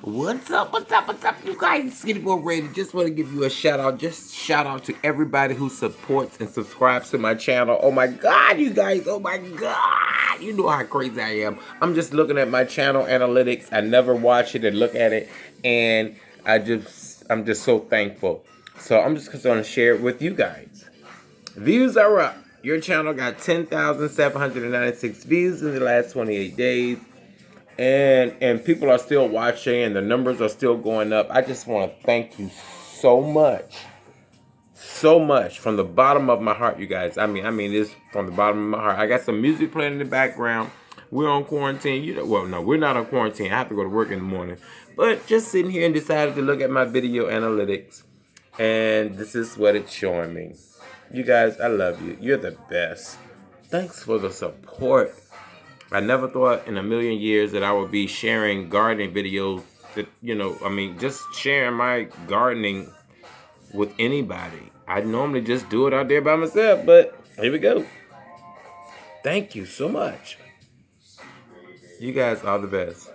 What's up, you guys? Skinny Boy Randy. Just want to give you a shout out. Just shout out to everybody who supports and subscribes to my channel. Oh my God, you guys. Oh my God. You know how crazy I am. I'm just looking at my channel analytics. I never watch it and look at it. And I'm just so thankful. So I'm just going to share it with you guys. Views are up. Your channel got 10,796 views in the last 28 days. And people are still watching and the numbers are still going up. I just want to thank you so much. So much from the bottom of my heart, you guys. I mean it's from the bottom of my heart. I got some music playing in the background. We're on quarantine. Well, no, we're not on quarantine. I have to go to work in the morning. But just sitting here and decided to look at my video analytics. And this is what it's showing me. You guys, I love you. You're the best. Thanks for the support. I never thought in a million years that I would be sharing gardening videos that, just sharing my gardening with anybody. I normally just do it out there by myself, but here we go. Thank you so much. You guys are the best.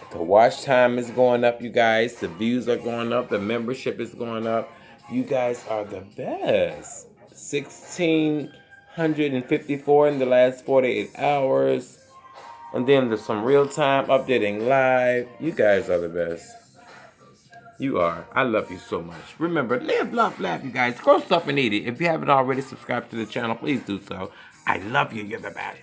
The watch time is going up, you guys. The views are going up. The membership is going up. You guys are the best. 1,654 in the last 48 hours. And then there's some real-time updating live. You guys are the best. You are. I love you so much. Remember, live, love, laugh, you guys. Grow stuff and eat it. If you haven't already subscribed to the channel, please do so. I love you. You're the best.